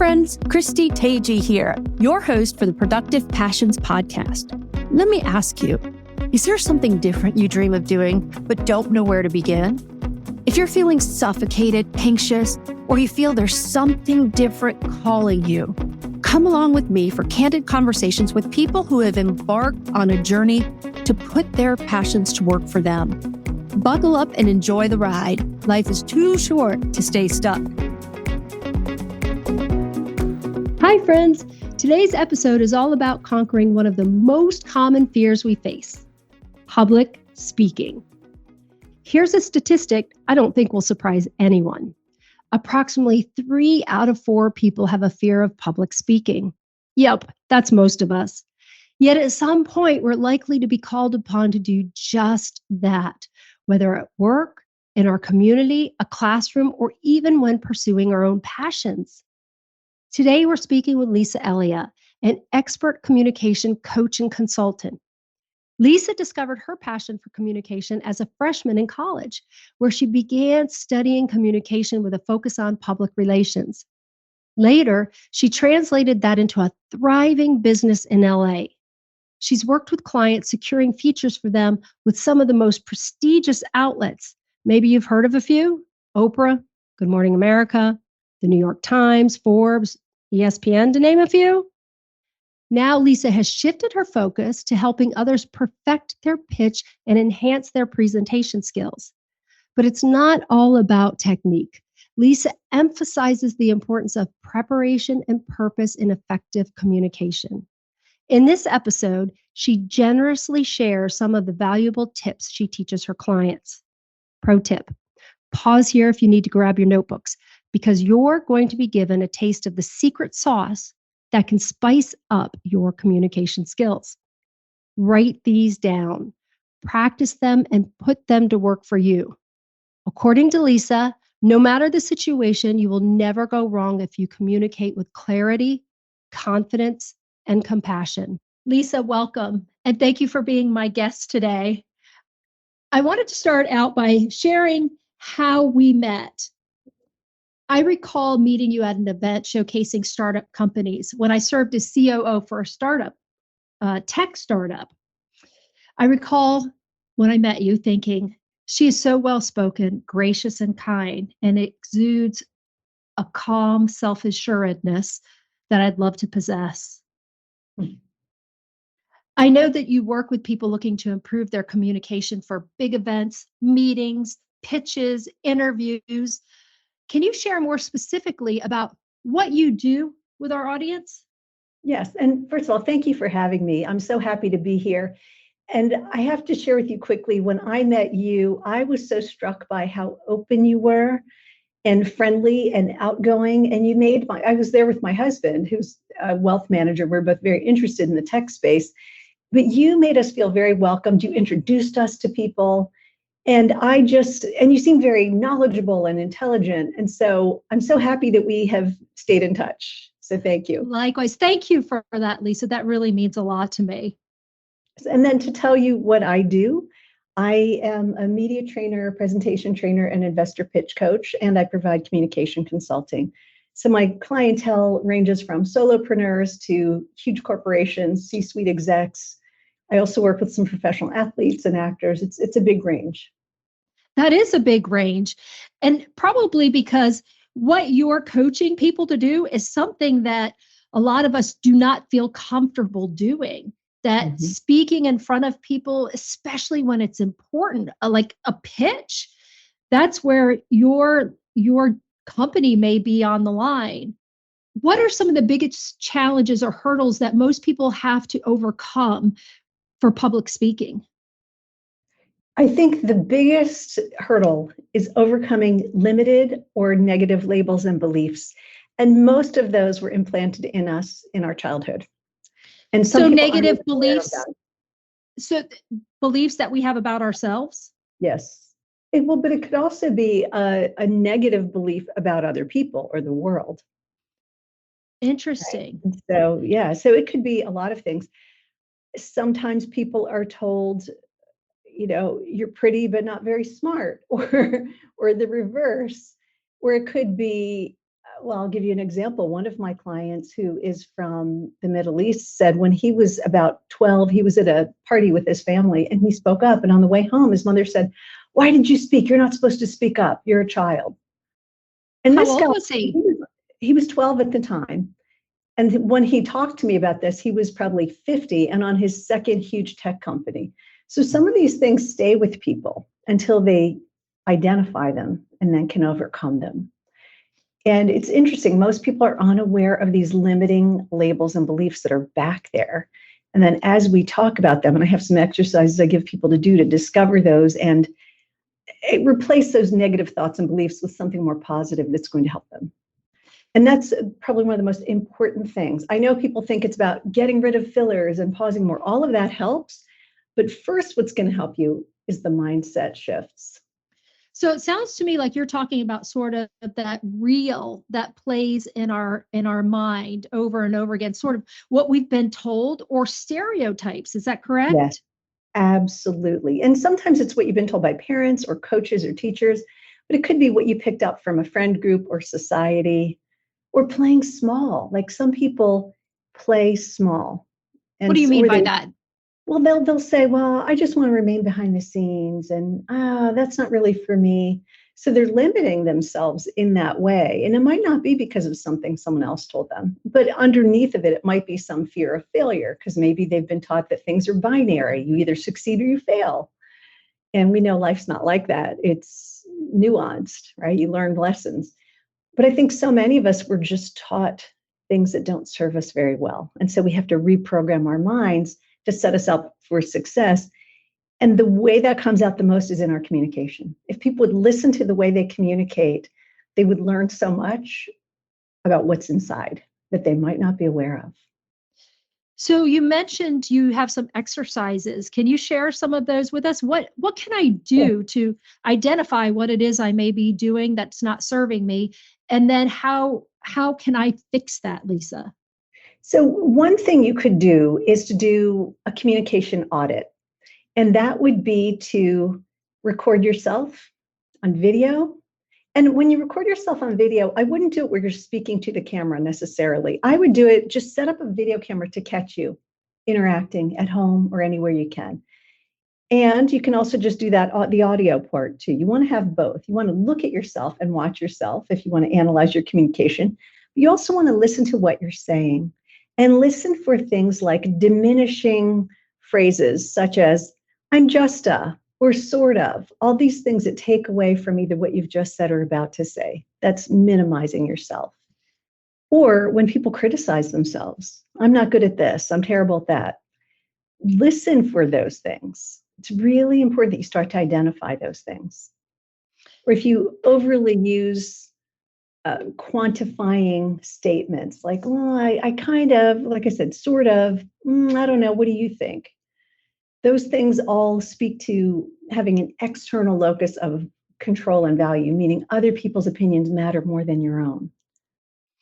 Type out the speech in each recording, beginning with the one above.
friends, Christy Teji here, your host for the Productive Passions podcast. Let me ask you, is there something different you dream of doing but don't know where to begin? If you're feeling suffocated, anxious, or you feel there's something different calling you, come along with me for candid conversations with people who have embarked on a journey to put their passions to work for them. Buckle up and enjoy the ride. Life is too short to stay stuck. Hi, friends. Today's episode is all about conquering one of the most common fears we face, public speaking. Here's a statistic I don't think will surprise anyone. Approximately 3 out of 4 people have a fear of public speaking. Yep, that's most of us. Yet at some point, we're likely to be called upon to do just that, whether at work, in our community, a classroom, or even when pursuing our own passions. Today, we're speaking with Lisa Elia, an expert communication coach and consultant. Lisa discovered her passion for communication as a freshman in college, where she began studying communication with a focus on public relations. Later, she translated that into a thriving business in LA. She's worked with clients securing features for them with some of the most prestigious outlets. Maybe you've heard of a few: Oprah, Good Morning America, the New York Times, Forbes, ESPN, to name a few. Now, Lisa has shifted her focus to helping others perfect their pitch and enhance their presentation skills. But it's not all about technique. Lisa emphasizes the importance of preparation and purpose in effective communication. In this episode, she generously shares some of the valuable tips she teaches her clients. Pro tip: pause here if you need to grab your notebooks, because you're going to be given a taste of the secret sauce that can spice up your communication skills. Write these down, practice them, and put them to work for you. According to Lisa, no matter the situation, you will never go wrong if you communicate with clarity, confidence, and compassion. Lisa, welcome, and thank you for being my guest today. I wanted to start out by sharing how we met. I recall meeting you at an event showcasing startup companies when I served as COO for a startup, tech startup. I recall when I met you thinking, she is so well-spoken, gracious, and kind, and exudes a calm self-assuredness that I'd love to possess. I know that you work with people looking to improve their communication for big events, meetings, pitches, interviews. Can you share more specifically about what you do with our audience? Yes. And first of all, thank you for having me. I'm so happy to be here. And I have to share with you quickly, when I met you, I was so struck by how open you were and friendly and outgoing. And I was there with my husband, who's a wealth manager. We're both very interested in the tech space, but you made us feel very welcomed. You introduced us to people. And you seem very knowledgeable and intelligent. And so I'm so happy that we have stayed in touch. So thank you. Likewise. Thank you for that, Lisa. That really means a lot to me. And then to tell you what I do, I am a media trainer, presentation trainer, and investor pitch coach, and I provide communication consulting. So my clientele ranges from solopreneurs to huge corporations, C-suite execs. I also work with some professional athletes and actors. It's a big range. That is a big range. And probably because what you're coaching people to do is something that a lot of us do not feel comfortable doing. That speaking in front of people, especially when it's important, like a pitch, that's where your company may be on the line. What are some of the biggest challenges or hurdles that most people have to overcome for public speaking? I think the biggest hurdle is overcoming limited or negative labels and beliefs. And most of those were implanted in us in our childhood. And so negative beliefs, beliefs that we have about ourselves? Yes. But it could also be a negative belief about other people or the world. Interesting. Right? So it could be a lot of things. Sometimes people are told, you're pretty but not very smart, or the reverse, or it could be, well, I'll give you an example. One of my clients who is from the Middle East said when he was about 12, he was at a party with his family and he spoke up. And on the way home, his mother said, "Why did you speak? You're not supposed to speak up. You're a child." And How this guy, old was he? he was 12 at the time. And when he talked to me about this, he was probably 50 and on his second huge tech company. So some of these things stay with people until they identify them and then can overcome them. And it's interesting, most people are unaware of these limiting labels and beliefs that are back there. And then as we talk about them, and I have some exercises I give people to do to discover those and replace those negative thoughts and beliefs with something more positive that's going to help them. And that's probably one of the most important things. I know people think it's about getting rid of fillers and pausing more. All of that helps. But first, what's going to help you is the mindset shifts. So it sounds to me like you're talking about sort of that reel that plays in our mind over and over again, sort of what we've been told or stereotypes. Is that correct? Yes, absolutely. And sometimes it's what you've been told by parents or coaches or teachers, but it could be what you picked up from a friend group or society or playing small. Like some people play small. What do you mean by that? Well, they'll say, "Well, I just want to remain behind the scenes, and that's not really for me." So they're limiting themselves in that way, and it might not be because of something someone else told them, but underneath of it, it might be some fear of failure because maybe they've been taught that things are binary. You either succeed or you fail, and we know life's not like that. It's nuanced, right? You learn lessons, but I think so many of us were just taught things that don't serve us very well, and so we have to reprogram our minds to set us up for success. And the way that comes out the most is in our communication. If people would listen to the way they communicate, they would learn so much about what's inside that they might not be aware of. So you mentioned you have some exercises. Can you share some of those with us? What can I do to identify what it is I may be doing that's not serving me? And then how can I fix that, Lisa? So one thing you could do is to do a communication audit. And that would be to record yourself on video. And when you record yourself on video, I wouldn't do it where you're speaking to the camera necessarily. I would do it, just set up a video camera to catch you interacting at home or anywhere you can. And you can also just do that, the audio part too. You want to have both. You want to look at yourself and watch yourself if you want to analyze your communication. But you also want to listen to what you're saying and listen for things like diminishing phrases such as, "I'm just a," or "sort of," all these things that take away from either what you've just said or about to say. That's minimizing yourself. Or when people criticize themselves, "I'm not good at this, I'm terrible at that." Listen for those things. It's really important that you start to identify those things. Or if you overly use quantifying statements like, "Well, I kind of, like I said, sort of, I don't know, what do you think?" Those things all speak to having an external locus of control and value, meaning other people's opinions matter more than your own.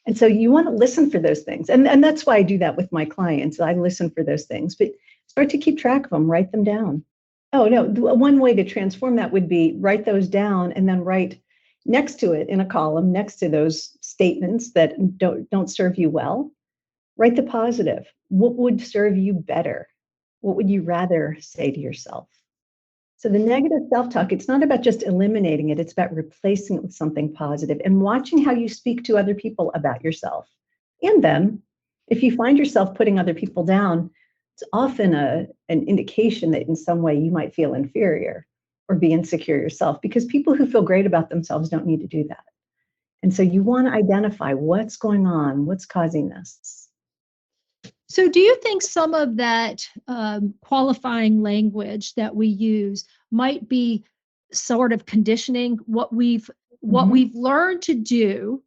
And so you want to listen for those things. And that's why I do that with my clients. I listen for those things, but start to keep track of them, write them down. Oh, no, one way to transform that would be write those down and then write next to it in a column, next to those statements that don't serve you well, write the positive. What would serve you better? What would you rather say to yourself? So the negative self-talk, it's not about just eliminating it, it's about replacing it with something positive and watching how you speak to other people about yourself and them. If you find yourself putting other people down, it's often an indication that in some way you might feel inferior or be insecure yourself, because people who feel great about themselves don't need to do that. And so you want to identify what's going on, what's causing this. So do you think some of that qualifying language that we use might be sort of conditioning what we've learned to do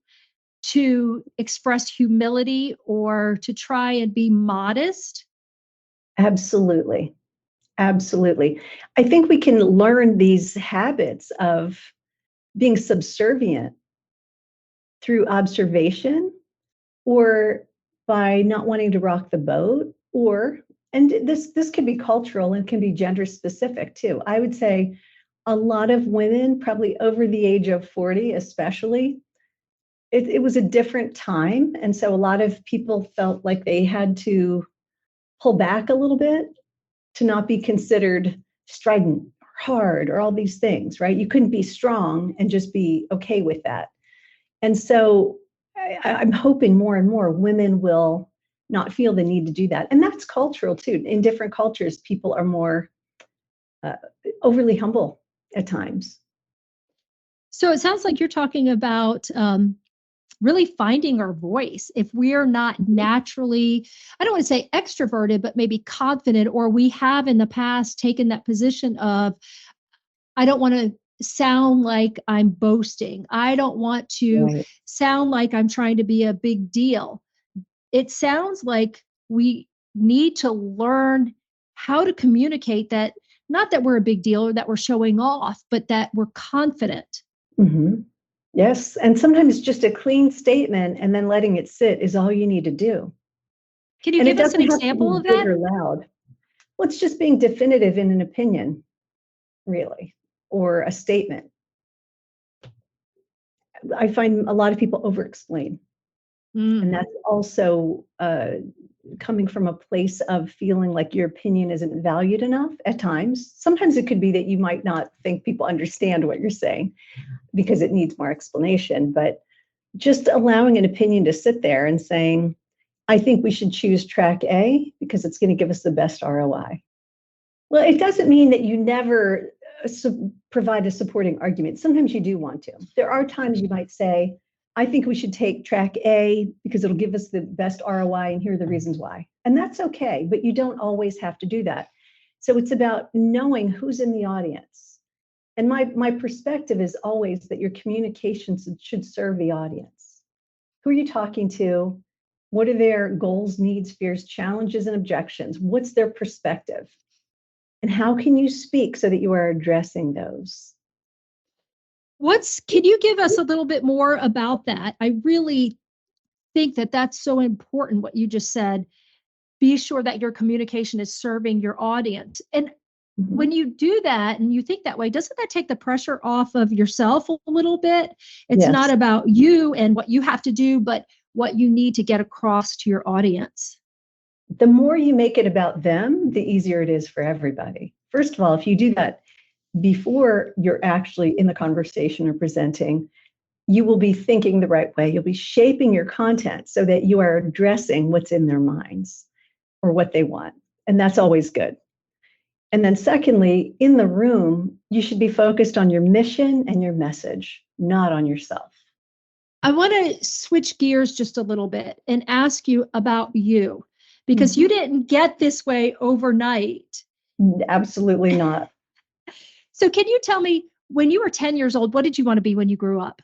to express humility or to try and be modest? Absolutely. Absolutely. I think we can learn these habits of being subservient through observation or by not wanting to rock the boat, or, and this can be cultural and can be gender specific too. I would say a lot of women, probably over the age of 40 especially, it was a different time. And so a lot of people felt like they had to pull back a little bit to not be considered strident or hard or all these things, right? You couldn't be strong and just be okay with that. And so I'm hoping more and more women will not feel the need to do that. And that's cultural too. In different cultures, people are more uh, overly humble at times. So it sounds like you're talking about really finding our voice. If we're not naturally, I don't want to say extroverted, but maybe confident, or we have in the past taken that position of, I don't want to sound like I'm boasting. I don't want to Right. sound like I'm trying to be a big deal. It sounds like we need to learn how to communicate that, not that we're a big deal or that we're showing off, but that we're confident. Mm-hmm. Yes. And sometimes just a clean statement and then letting it sit is all you need to do. Can you And it give us an doesn't have to example be of big that? or loud. Well, it's just being definitive in an opinion, really, or a statement. I find a lot of people over explain. And that's also coming from a place of feeling like your opinion isn't valued enough at times. Sometimes it could be that you might not think people understand what you're saying because it needs more explanation, but just allowing an opinion to sit there and saying, I think we should choose track A because it's going to give us the best ROI. Well, it doesn't mean that you never provide a supporting argument. Sometimes you do want to. There are times you might say, I think we should take track A because it'll give us the best ROI, and here are the reasons why. And that's okay, but you don't always have to do that. So it's about knowing who's in the audience. And my perspective is always that your communications should serve the audience. Who are you talking to? What are their goals, needs, fears, challenges, and objections? What's their perspective? And how can you speak so that you are addressing those? Can you give us a little bit more about that? I really think that that's so important, what you just said. Be sure that your communication is serving your audience. And when you do that and you think that way, doesn't that take the pressure off of yourself a little bit? It's not Yes. about you and what you have to do, but what you need to get across to your audience. The more you make it about them, the easier it is for everybody. First of all, if you do that before you're actually in the conversation or presenting, you will be thinking the right way. You'll be shaping your content so that you are addressing what's in their minds or what they want. And that's always good. And then secondly, in the room, you should be focused on your mission and your message, not on yourself. I want to switch gears just a little bit and ask you about you, because you didn't get this way overnight. Absolutely not. So can you tell me, when you were 10 years old, what did you want to be when you grew up?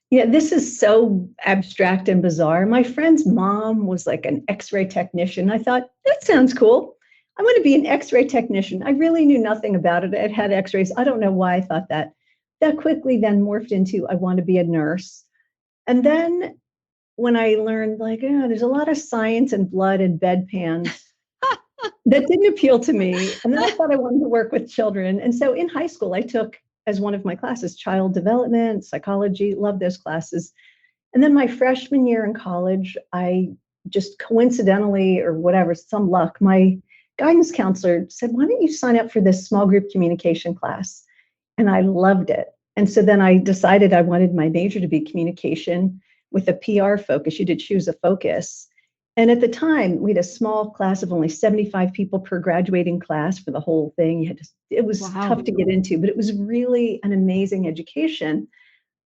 Yeah, this is so abstract and bizarre. My friend's mom was like an X-ray technician. I thought, that sounds cool. I want to be an X-ray technician. I really knew nothing about it. I'd had X-rays. I don't know why I thought that. That quickly then morphed into, I want to be a nurse. And then when I learned, like, there's a lot of science and blood and bedpans, that didn't appeal to me. And then I thought I wanted to work with children. And so in high school, I took as one of my classes child development, psychology, loved those classes. And then my freshman year in college, I just coincidentally or whatever, some luck, my guidance counselor said, why don't you sign up for this small group communication class? And I loved it. And so then I decided I wanted my major to be communication with a PR focus. You did choose a focus. And at the time, we had a small class of only 75 people per graduating class for the whole thing. It was tough to get into, but it was really an amazing education.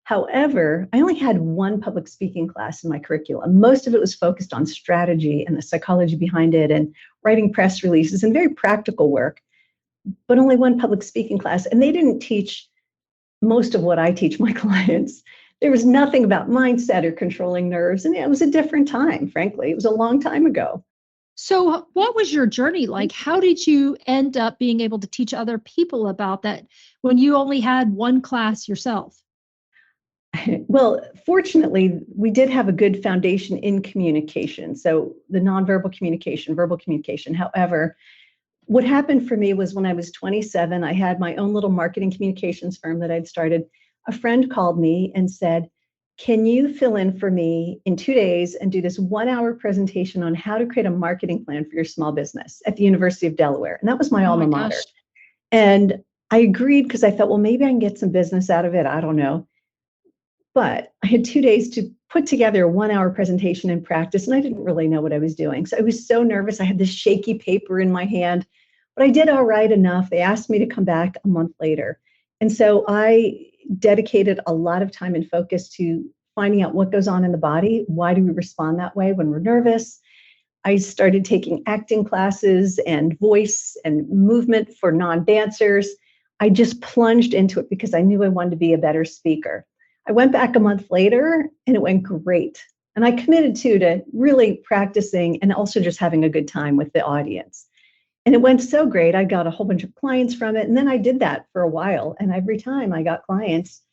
However, I only had one public speaking class in my curriculum. Most of it was focused on strategy and the psychology behind it and writing press releases and very practical work, but only one public speaking class. And they didn't teach most of what I teach my clients. There was nothing about mindset or controlling nerves. And it was a different time, frankly. It was a long time ago. So what was your journey like? How did you end up being able to teach other people about that when you only had one class yourself? Well, fortunately, we did have a good foundation in communication. So the nonverbal communication, verbal communication. However, what happened for me was when I was 27, I had my own little marketing communications firm that I'd started. A friend called me and said, can you fill in for me in 2 days and do this 1 hour presentation on how to create a marketing plan for your small business at the University of Delaware? And that was my Oh alma my mater. gosh. And I agreed because I thought, well, maybe I can get some business out of it. I don't know. But I had 2 days to put together a 1 hour presentation and practice, and I didn't really know what I was doing. So I was so nervous. I had this shaky paper in my hand, but I did all right enough. They asked me to come back a month later. And so I dedicated a lot of time and focus to finding out what goes on in the body. Why do we respond that way when we're nervous? I started taking acting classes and voice and movement for non-dancers. I just plunged into it because I knew I wanted to be a better speaker. I went back a month later and it went great. And I committed to really practicing and also just having a good time with the audience. And it went so great. I got a whole bunch of clients from it. And then I did that for a while. And every time I got clients.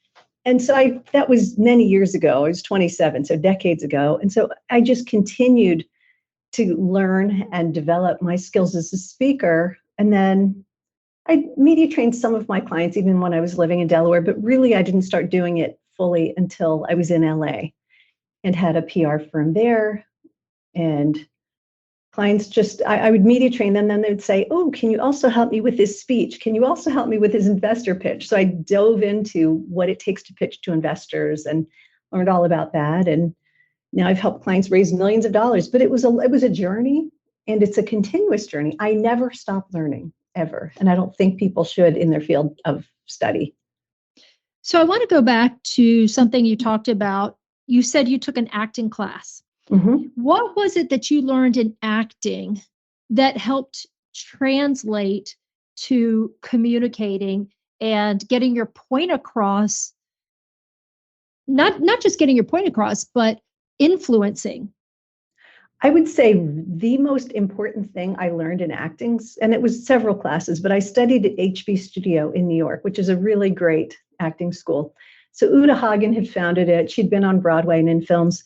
And so that was many years ago. I was 27, so decades ago. And so I just continued to learn and develop my skills as a speaker. And then I media trained some of my clients even when I was living in Delaware, but really I didn't start doing it fully until I was in LA and had a PR firm there. And clients I would media train them, then they would say, oh, can you also help me with this speech? Can you also help me with his investor pitch? So I dove into what it takes to pitch to investors and learned all about that. And now I've helped clients raise millions of dollars, but it was a journey, and it's a continuous journey. I never stop learning ever. And I don't think people should in their field of study. So I want to go back to something you talked about. You said you took an acting class. Mm-hmm. What was it that you learned in acting that helped translate to communicating and getting your point across? Not just getting your point across, but influencing. I would say the most important thing I learned in acting, and it was several classes, but I studied at HB Studio in New York, which is a really great acting school. So Uta Hagen had founded it. She'd been on Broadway and in films.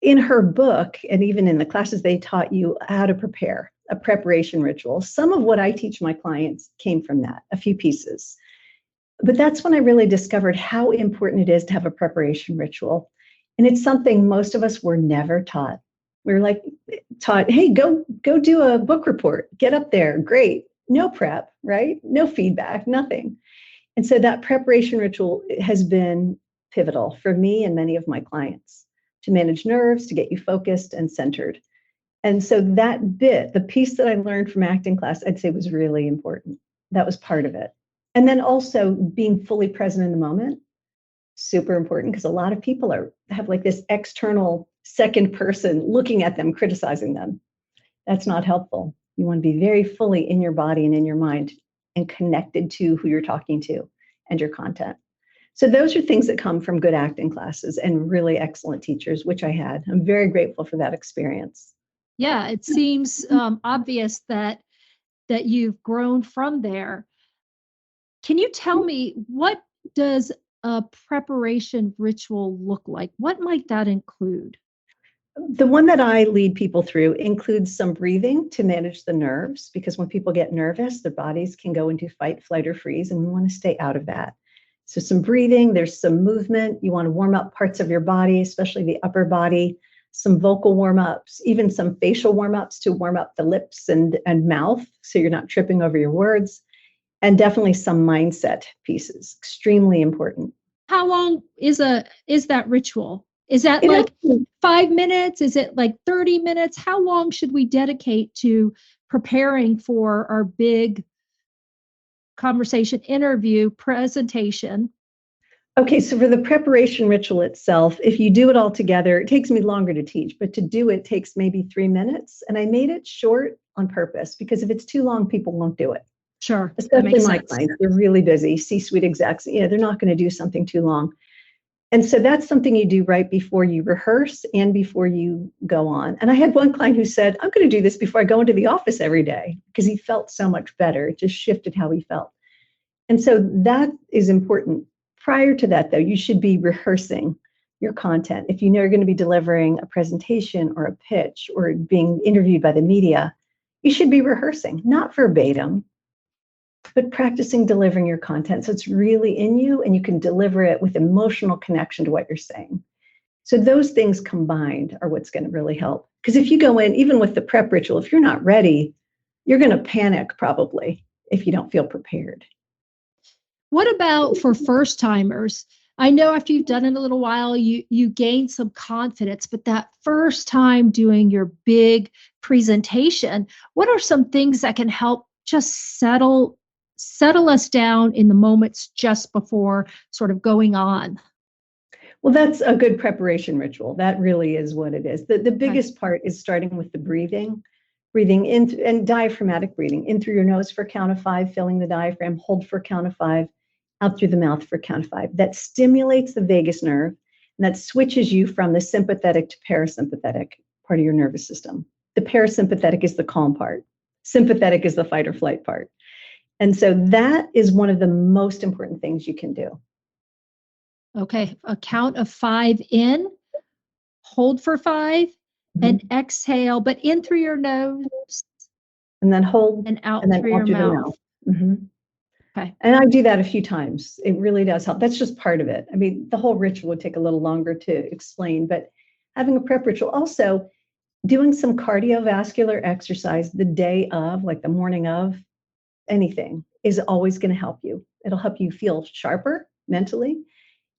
In her book, and even in the classes, they taught you how to prepare, a preparation ritual. Some of what I teach my clients came from that, a few pieces. But that's when I really discovered how important it is to have a preparation ritual. And it's something most of us were never taught. We were like taught, hey, go do a book report, get up there, great. No prep, right? No feedback, nothing. And so that preparation ritual has been pivotal for me and many of my clients to manage nerves, to get you focused and centered. And so that bit, the piece that I learned from acting class, I'd say was really important. That was part of it. And then also being fully present in the moment, super important, because a lot of people have like this external second person looking at them, criticizing them. That's not helpful. You want to be very fully in your body and in your mind and connected to who you're talking to and your content. So those are things that come from good acting classes and really excellent teachers, which I had. I'm very grateful for that experience. Yeah, it seems obvious that you've grown from there. Can you tell me, what does a preparation ritual look like? What might that include? The one that I lead people through includes some breathing to manage the nerves, because when people get nervous, their bodies can go into fight, flight, or freeze, and we want to stay out of that. So some breathing, there's some movement. You want to warm up parts of your body, especially the upper body, some vocal warm-ups, even some facial warm-ups to warm up the lips and mouth so you're not tripping over your words, and definitely some mindset pieces, extremely important. How long is that ritual? Is that like 5 minutes? Is it like 30 minutes? How long should we dedicate to preparing for our big conversation, interview, presentation? Okay, so for the preparation ritual itself, if you do it all together, it takes me longer to teach, but to do it takes maybe 3 minutes. And I made it short on purpose because if it's too long, people won't do it. Sure. Especially my clients, they're really busy, C-suite execs, they're not going to do something too long. And so that's something you do right before you rehearse and before you go on. And I had one client who said, I'm going to do this before I go into the office every day, because he felt so much better. It just shifted how he felt. And so that is important. Prior to that, though, you should be rehearsing your content. If you know you're going to be delivering a presentation or a pitch or being interviewed by the media, you should be rehearsing, not verbatim, but practicing delivering your content so it's really in you and you can deliver it with emotional connection to what you're saying. So those things combined are what's going to really help. Because if you go in, even with the prep ritual, if you're not ready, you're going to panic probably if you don't feel prepared. What about for first timers? I know after you've done it a little while, you gain some confidence, but that first time doing your big presentation, what are some things that can help just settle us down in the moments just before sort of going on? Well, that's a good preparation ritual. That really is what it is. The biggest part is starting with the breathing in and diaphragmatic breathing, in through your nose for a count of 5, filling the diaphragm, hold for a count of 5, out through the mouth for a count of 5. That stimulates the vagus nerve, and that switches you from the sympathetic to parasympathetic part of your nervous system. The parasympathetic is the calm part. Sympathetic is the fight or flight part. And so that is one of the most important things you can do. Okay, a count of 5 in, hold for 5, and exhale, but in through your nose. And then hold. And out and then through out your through mouth. The mouth. Okay. And I do that a few times. It really does help. That's just part of it. I mean, the whole ritual would take a little longer to explain, but having a prep ritual, also doing some cardiovascular exercise the day of, like the morning of anything, is always going to help you. It'll help you feel sharper mentally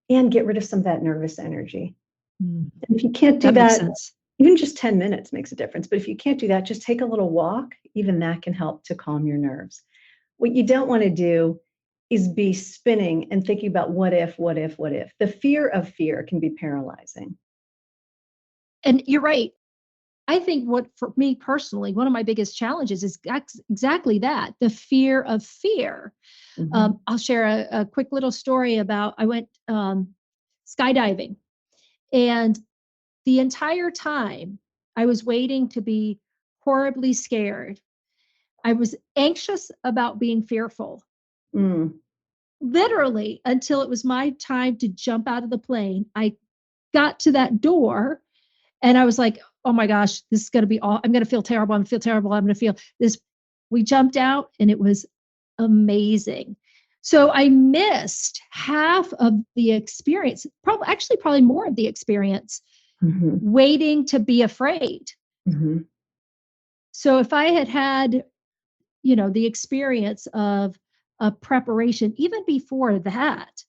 and get rid of some of that nervous energy. And if you can't do that, even just 10 minutes makes a difference. But if you can't do that, just take a little walk. Even that can help to calm your nerves. What you don't want to do is be spinning and thinking about what if. The fear of fear can be paralyzing. And you're right. I think for me personally, one of my biggest challenges is exactly that, the fear of fear. I'll share a quick little story about, I went skydiving, and the entire time I was waiting to be horribly scared. I was anxious about being fearful. Literally until it was my time to jump out of the plane. I got to that door and I was like, oh my gosh, this is going to be all, I'm going to feel terrible. I'm going to feel terrible. I'm going to feel this. We jumped out and it was amazing. So I missed half of the experience, probably more of the experience, waiting to be afraid. So if I had, the experience of a preparation, even before that,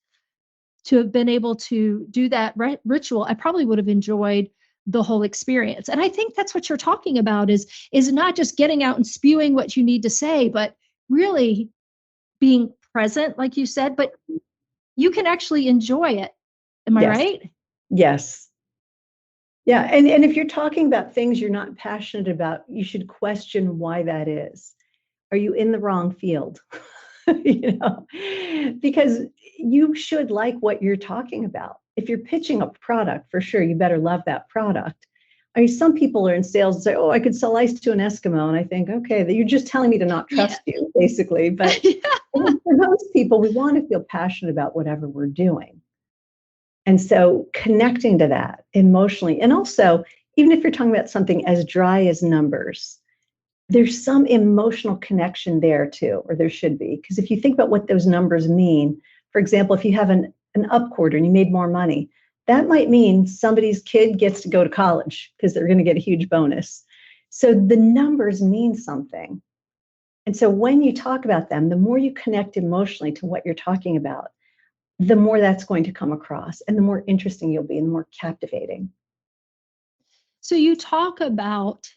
to have been able to do that ritual, I probably would have enjoyed the whole experience. And I think that's what you're talking about is not just getting out and spewing what you need to say, but really being present, like you said, but you can actually enjoy it. Am I right? Yes. Yeah. And if you're talking about things you're not passionate about, you should question why that is. Are you in the wrong field? Because you should like what you're talking about. If you're pitching a product, for sure, you better love that product. I mean, some people are in sales and say, oh, I could sell ice to an Eskimo. And I think, okay, you're just telling me to not trust you, basically. But for most people, we want to feel passionate about whatever we're doing. And so connecting to that emotionally, and also, even if you're talking about something as dry as numbers, there's some emotional connection there too, or there should be. Because if you think about what those numbers mean, for example, if you have an up quarter and you made more money, that might mean somebody's kid gets to go to college because they're going to get a huge bonus. So the numbers mean something. And so when you talk about them, the more you connect emotionally to what you're talking about, the more that's going to come across and the more interesting you'll be and the more captivating. So you talk about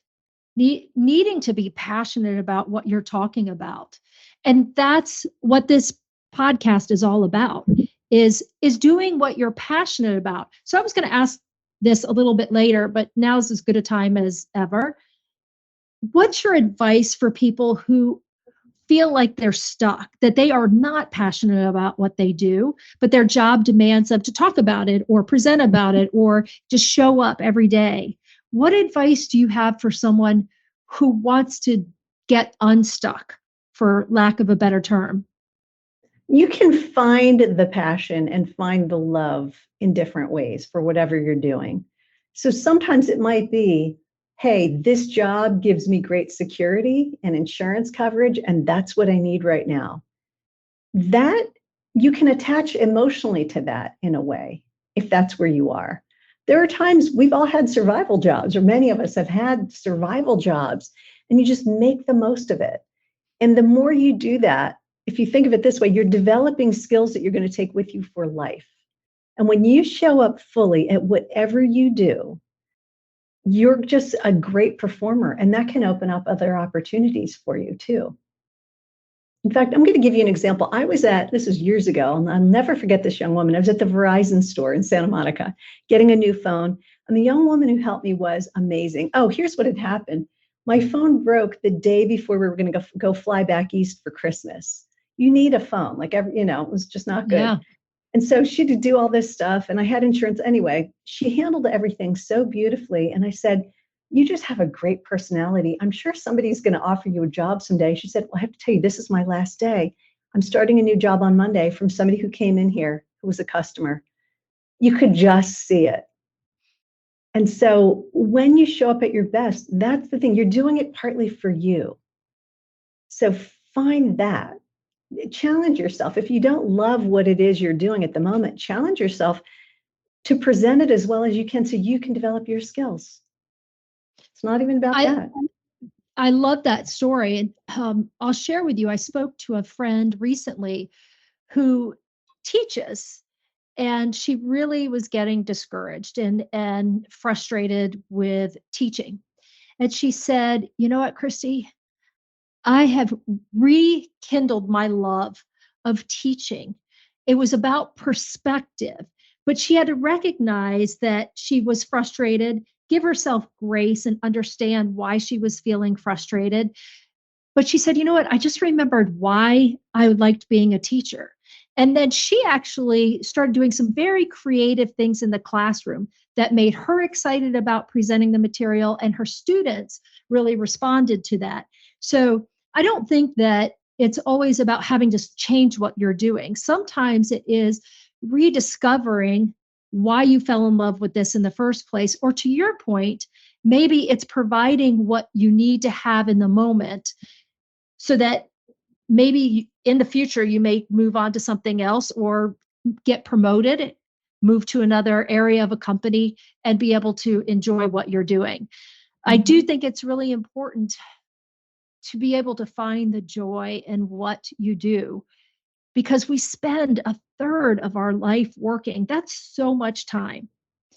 needing to be passionate about what you're talking about. And that's what this podcast is all about, is doing what you're passionate about. So I was going to ask this a little bit later, but now's as good a time as ever. What's your advice for people who feel like they're stuck, that they are not passionate about what they do, but their job demands them to talk about it or present about it or just show up every day? What advice do you have for someone who wants to get unstuck, for lack of a better term? You can find the passion and find the love in different ways for whatever you're doing. So sometimes it might be, hey, this job gives me great security and insurance coverage, and that's what I need right now. that you can attach emotionally to that in a way, if that's where you are. There are times we've all had survival jobs, or many of us have had survival jobs, and you just make the most of it. And the more you do that, if you think of it this way, you're developing skills that you're going to take with you for life. And when you show up fully at whatever you do, you're just a great performer, and that can open up other opportunities for you too. In fact, I'm going to give you an example. This was years ago, and I'll never forget this young woman. I was at the Verizon store in Santa Monica getting a new phone, and the young woman who helped me was amazing. Oh, here's what had happened. My phone broke the day before we were going to go fly back east for Christmas. You need a phone, it was just not good. Yeah. And so she had to do all this stuff, and I had insurance anyway. She handled everything so beautifully. And I said, you just have a great personality. I'm sure somebody's going to offer you a job someday. She said, well, I have to tell you, this is my last day. I'm starting a new job on Monday from somebody who came in here who was a customer. You could just see it. And so when you show up at your best, that's the thing. You're doing it partly for you. So find that. Challenge yourself. If you don't love what it is you're doing at the moment, challenge yourself to present it as well as you can so you can develop your skills. It's not even about that. I love that story. And I'll share with you, I spoke to a friend recently who teaches, and she really was getting discouraged and frustrated with teaching. And she said, you know what, Christy, I have rekindled my love of teaching. It was about perspective, but she had to recognize that she was frustrated, give herself grace and understand why she was feeling frustrated. But she said, you know what? I just remembered why I liked being a teacher. And then she actually started doing some very creative things in the classroom that made her excited about presenting the material, and her students really responded to that. So I don't think that it's always about having to change what you're doing. Sometimes it is rediscovering why you fell in love with this in the first place. Or to your point, maybe it's providing what you need to have in the moment so that maybe in the future you may move on to something else or get promoted, move to another area of a company, and be able to enjoy what you're doing. Mm-hmm. I do think it's really important to be able to find the joy in what you do, because we spend a third of our life working. That's so much time.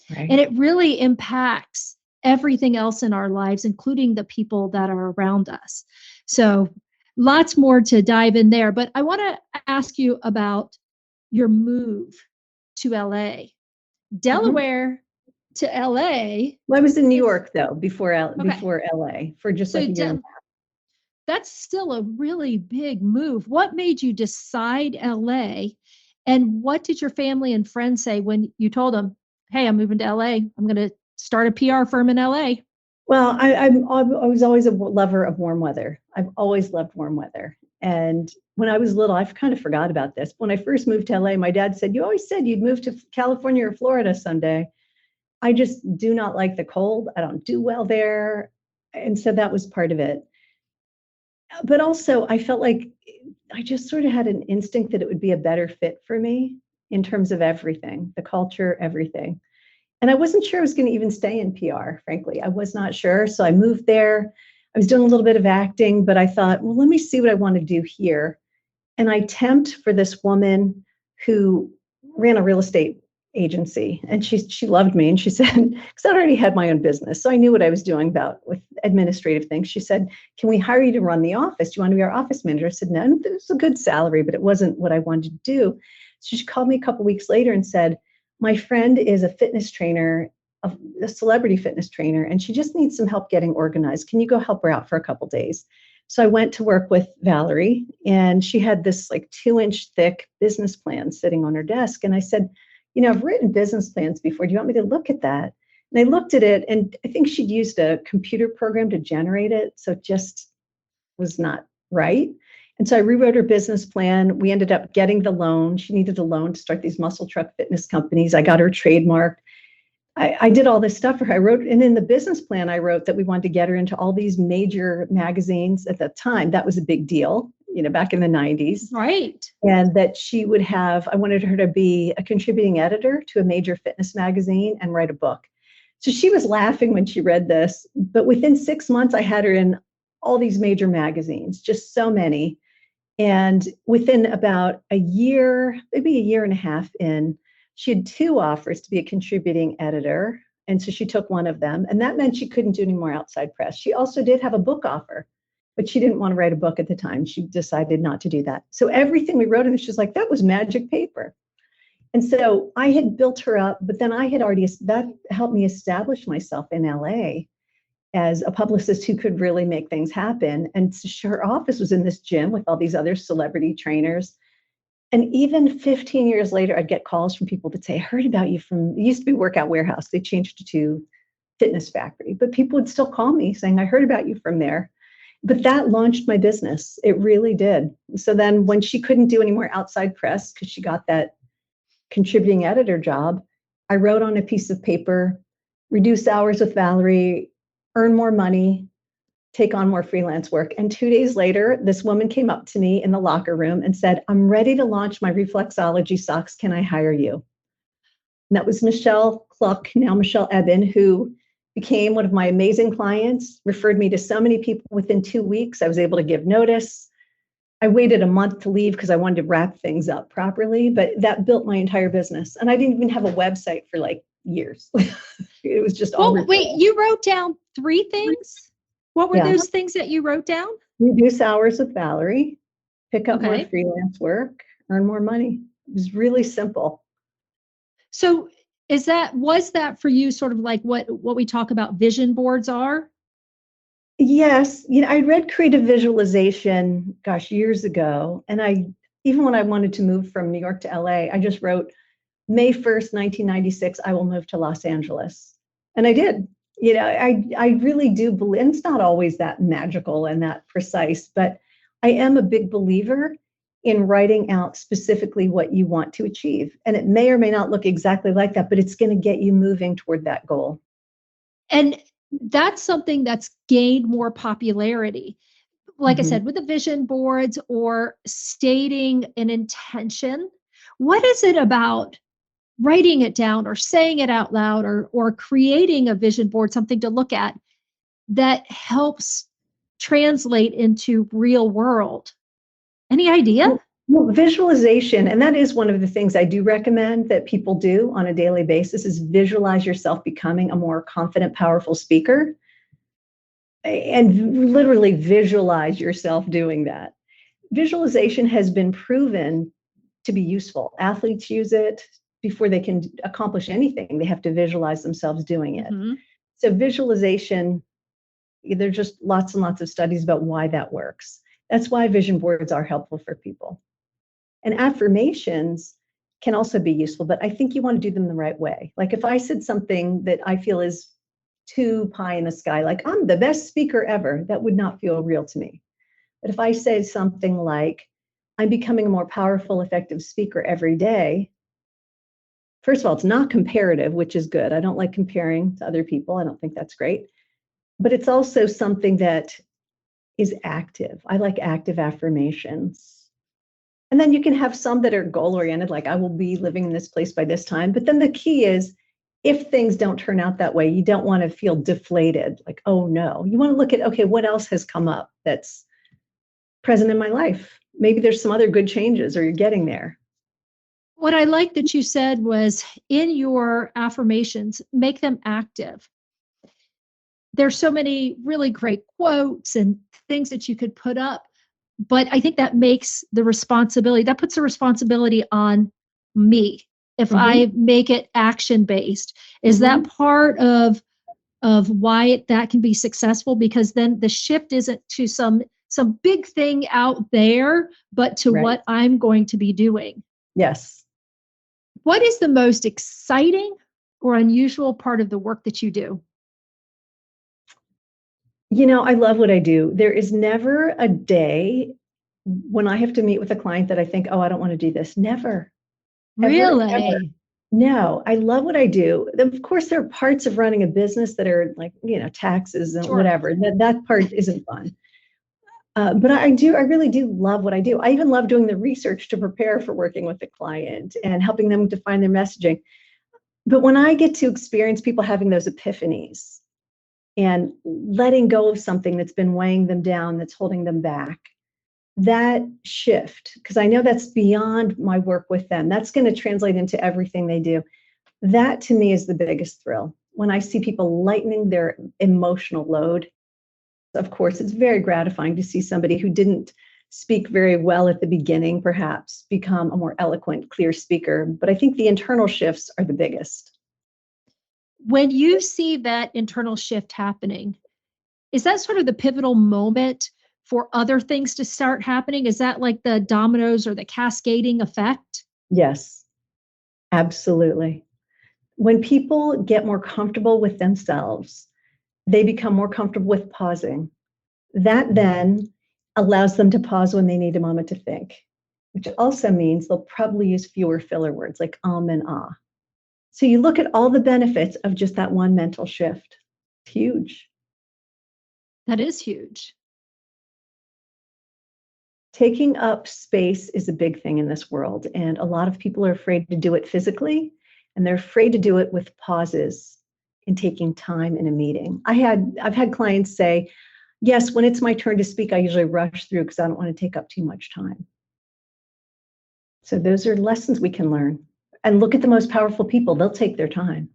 Right. And it really impacts everything else in our lives, including the people that are around us. So lots more to dive in there. But I want to ask you about your move to LA. Delaware to LA. Well, I was in New York, though, before LA for just like a year and a half. That's still a really big move. What made you decide LA? And what did your family and friends say when you told them, hey, I'm moving to LA. I'm going to start a PR firm in LA? Well, I was always a lover of warm weather. I've always loved warm weather. And when I was little, I kind of forgot about this. When I first moved to LA, my dad said, you always said you'd move to California or Florida someday. I just do not like the cold. I don't do well there. And so that was part of it. But also, I felt like I just sort of had an instinct that it would be a better fit for me in terms of everything, the culture, everything. And I wasn't sure I was going to even stay in PR, frankly. I was not sure. So I moved there. I was doing a little bit of acting, but I thought, well, let me see what I want to do here. And I temped for this woman who ran a real estate agency, and she loved me, and she said, because I already had my own business, so I knew what I was doing with administrative things. She said, can we hire you to run the office? Do you want to be our office manager? I said, no, it was a good salary, but it wasn't what I wanted to do. So she called me a couple of weeks later and said, my friend is a fitness trainer, a celebrity fitness trainer, and she just needs some help getting organized. Can you go help her out for a couple of days? So I went to work with Valerie, and she had this like 2-inch thick business plan sitting on her desk. And I said, I've written business plans before. Do you want me to look at that? And I looked at it, and I think she'd used a computer program to generate it. So it just was not right. And so I rewrote her business plan. We ended up getting the loan. She needed a loan to start these muscle truck fitness companies. I got her trademarked. I did all this stuff for her. I wrote, and in the business plan, I wrote that we wanted to get her into all these major magazines at that time. That was a big deal. back in the 90s. Right. And that I wanted her to be a contributing editor to a major fitness magazine and write a book. So she was laughing when she read this, but within 6 months, I had her in all these major magazines, just so many. And within about a year, maybe a year and a half in, she had 2 offers to be a contributing editor. And so she took one of them. And that meant she couldn't do any more outside press. She also did have a book offer, but she didn't want to write a book at the time. She decided not to do that. So everything we wrote in, she's like, that was magic paper. And so I had built her up, but then that helped me establish myself in LA as a publicist who could really make things happen. And so her office was in this gym with all these other celebrity trainers. And even 15 years later, I'd get calls from people that say, I heard about you it used to be Workout Warehouse. They changed it to Fitness Factory, but people would still call me saying, I heard about you from there. But that launched my business. It really did. So then when she couldn't do any more outside press because she got that contributing editor job, I wrote on a piece of paper, reduce hours with Valerie, earn more money, take on more freelance work. And 2 days later, this woman came up to me in the locker room and said, I'm ready to launch my reflexology socks. Can I hire you? And that was Michelle Cluck, now Michelle Eben, who became one of my amazing clients, referred me to so many people within 2 weeks. I was able to give notice. I waited a month to leave because I wanted to wrap things up properly, but that built my entire business. And I didn't even have a website for like years. It was just all. Oh, wait, you wrote down 3 things? What were those things that you wrote down? Reduce hours with Valerie, pick up more freelance work, earn more money. It was really simple. So was that for you sort of like what we talk about vision boards are? Yes. I read creative visualization, years ago. And even when I wanted to move from New York to LA, I just wrote May 1st, 1996, I will move to Los Angeles. And I did. I really do believe, and it's not always that magical and that precise, but I am a big believer in writing out specifically what you want to achieve. And it may or may not look exactly like that, but it's going to get you moving toward that goal. And that's something that's gained more popularity. Like I said, with the vision boards or stating an intention. What is it about writing it down or saying it out loud or creating a vision board, something to look at that helps translate into real world? Any idea? Well, visualization, and that is one of the things I do recommend that people do on a daily basis, is visualize yourself becoming a more confident, powerful speaker. And literally visualize yourself doing that. Visualization has been proven to be useful. Athletes use it before they can accomplish anything. They have to visualize themselves doing it. So visualization, there's just lots and lots of studies about why that works. That's why vision boards are helpful for people. And affirmations can also be useful, but I think you want to do them the right way. Like if I said something that I feel is too pie in the sky, like I'm the best speaker ever, that would not feel real to me. But if I say something like, I'm becoming a more powerful, effective speaker every day, first of all, it's not comparative, which is good. I don't like comparing to other people. I don't think that's great. But it's also something that is active. I like active affirmations. And then you can have some that are goal-oriented, like I will be living in this place by this time. But then the key is, if things don't turn out that way, you don't want to feel deflated, like, oh no. You want to look at, okay, what else has come up that's present in my life? Maybe there's some other good changes or you're getting there. What I like that you said was in your affirmations, make them active. There's so many really great quotes and things that you could put up, but I think that puts the responsibility on me. If I make it action-based, is that part of why that can be successful? Because then the shift isn't to some big thing out there, but to what I'm going to be doing. Yes. What is the most exciting or unusual part of the work that you do? I love what I do. There is never a day when I have to meet with a client that I think, oh, I don't want to do this. Never. Really? Ever. No, I love what I do. Of course, there are parts of running a business that are like, taxes and whatever. That part isn't fun. But I really do love what I do. I even love doing the research to prepare for working with the client and helping them define their messaging. But when I get to experience people having those epiphanies and letting go of something that's been weighing them down, that's holding them back, that shift, because I know that's beyond my work with them, that's going to translate into everything they do. That to me is the biggest thrill. When I see people lightening their emotional load, of course, it's very gratifying to see somebody who didn't speak very well at the beginning, perhaps, become a more eloquent, clear speaker. But I think the internal shifts are the biggest. When you see that internal shift happening, is that sort of the pivotal moment for other things to start happening? Is that like the dominoes or the cascading effect? Yes, absolutely. When people get more comfortable with themselves, they become more comfortable with pausing. That then allows them to pause when they need a moment to think, which also means they'll probably use fewer filler words like and ah. So you look at all the benefits of just that one mental shift. It's huge. That is huge. Taking up space is a big thing in this world, and a lot of people are afraid to do it physically, and they're afraid to do it with pauses and taking time in a meeting. I've had clients say, yes, when it's my turn to speak, I usually rush through because I don't want to take up too much time. So those are lessons we can learn. And look at the most powerful people, they'll take their time.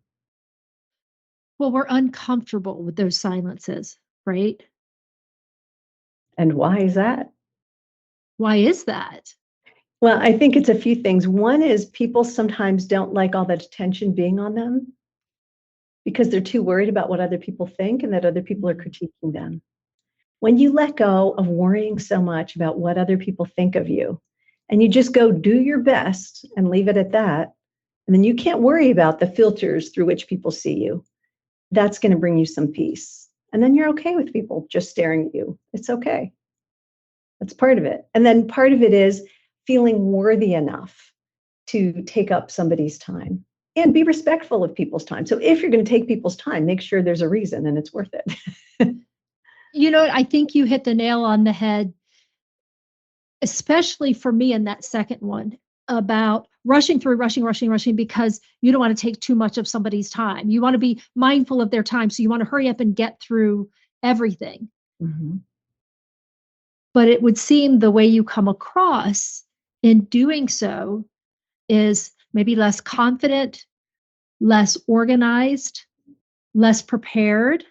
Well, we're uncomfortable with those silences, right? And why is that? Why is that? Well, I think it's a few things. One is people sometimes don't like all that attention being on them because they're too worried about what other people think and that other people are critiquing them. When you let go of worrying so much about what other people think of you, and you just go do your best and leave it at that, and then you can't worry about the filters through which people see you, that's going to bring you some peace. And then you're okay with people just staring at you. It's okay. That's part of it. And then part of it is feeling worthy enough to take up somebody's time and be respectful of people's time. So if you're going to take people's time, make sure there's a reason and it's worth it. You know, I think you hit the nail on the head, especially for me in that second one about rushing through, rushing, because you don't want to take too much of somebody's time. You want to be mindful of their time. So you want to hurry up and get through everything. Mm-hmm. But it would seem the way you come across in doing so is maybe less confident, less organized, less prepared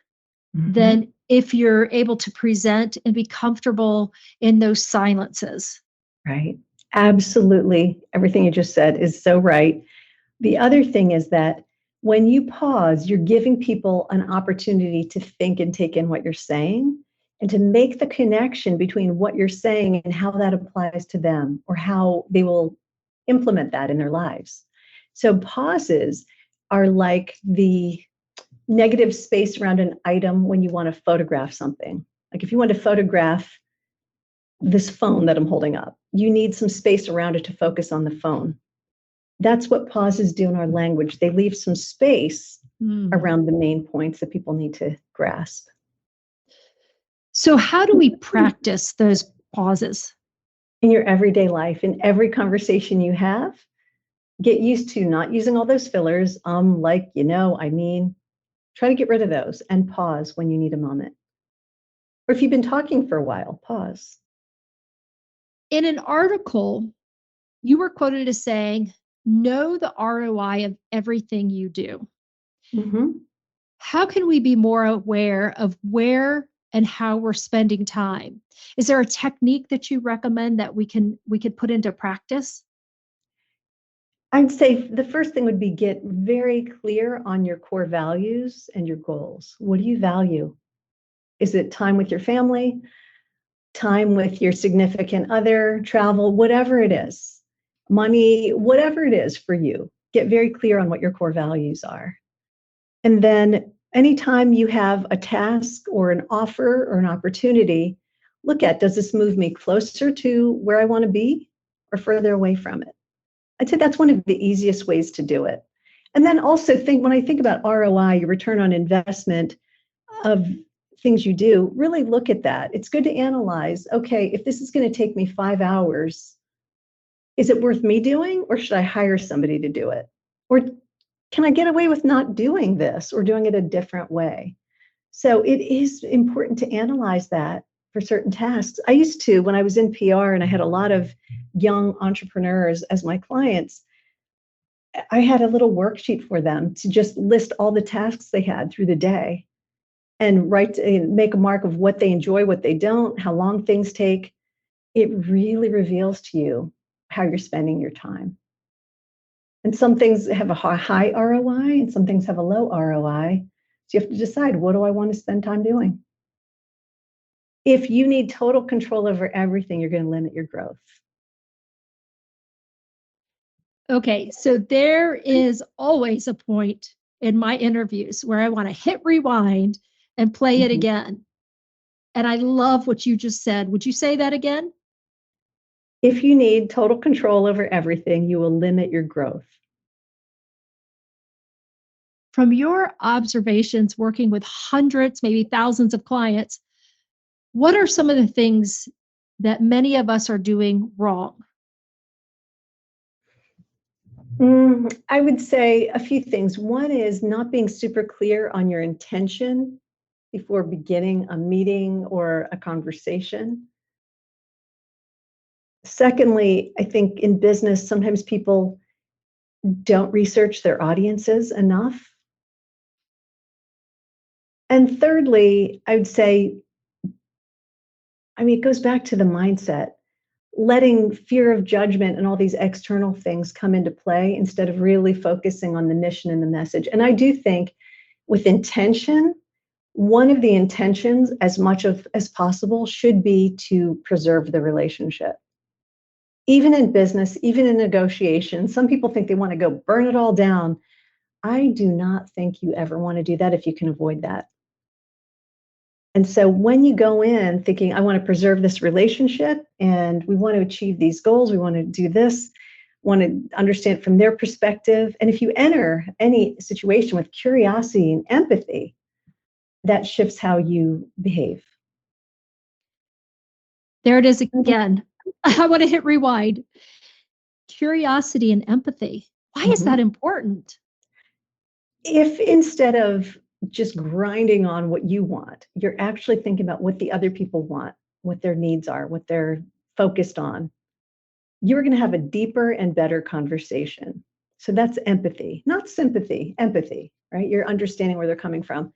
than if you're able to present and be comfortable in those silences. Right. Absolutely. Everything you just said is so right. The other thing is that when you pause, you're giving people an opportunity to think and take in what you're saying and to make the connection between what you're saying and how that applies to them or how they will implement that in their lives. So pauses are like the negative space around an item when you want to photograph something. Like if you want to photograph this phone that I'm holding up, you need some space around it to focus on the phone. That's what pauses do in our language. They leave some space around the main points that people need to grasp. So how do we practice those pauses? In your everyday life, in every conversation you have, get used to not using all those fillers. Like, I mean, try to get rid of those and pause when you need a moment. Or if you've been talking for a while, pause. In an article, you were quoted as saying, know the ROI of everything you do. Mm-hmm. How can we be more aware of where and how we're spending time? Is there a technique that you recommend that we could put into practice? I'd say the first thing would be get very clear on your core values and your goals. What do you value? Is it time with your family, time with your significant other, travel, whatever it is, money, whatever it is for you? Get very clear on what your core values are. And then anytime you have a task or an offer or an opportunity, look at, does this move me closer to where I want to be or further away from it? I'd say that's one of the easiest ways to do it. And then also when I think about ROI, your return on investment of things you do, really look at that. It's good to analyze, okay, if this is going to take me 5 hours, is it worth me doing, or should I hire somebody to do it? Or can I get away with not doing this or doing it a different way? So it is important to analyze that for certain tasks. I used to, when I was in PR and I had a lot of young entrepreneurs as my clients, I had a little worksheet for them to just list all the tasks they had through the day and write and make a mark of what they enjoy, what they don't, how long things take. It really reveals to you how you're spending your time. And some things have a high ROI and some things have a low ROI. So you have to decide, what do I want to spend time doing? If you need total control over everything, you're going to limit your growth. Okay, so there is always a point in my interviews where I want to hit rewind and play it again. And I love what you just said. Would you say that again? If you need total control over everything, you will limit your growth. From your observations working with hundreds, maybe thousands of clients, what are some of the things that many of us are doing wrong? I would say a few things. One is not being super clear on your intention before beginning a meeting or a conversation. Secondly, I think in business, sometimes people don't research their audiences enough. And thirdly, I would say, it goes back to the mindset, letting fear of judgment and all these external things come into play instead of really focusing on the mission and the message. And I do think with intention, one of the intentions, as much as possible, should be to preserve the relationship. Even in business, even in negotiations, some people think they want to go burn it all down. I do not think you ever want to do that if you can avoid that. And so when you go in thinking, I want to preserve this relationship and we want to achieve these goals, we want to do this, want to understand from their perspective. And if you enter any situation with curiosity and empathy, that shifts how you behave. There it is again. I want to hit rewind. Curiosity and empathy. Why is that important? If instead of just grinding on what you want, you're actually thinking about what the other people want, what their needs are, what they're focused on, you're going to have a deeper and better conversation. So that's empathy, not sympathy, empathy, right? You're understanding where they're coming from.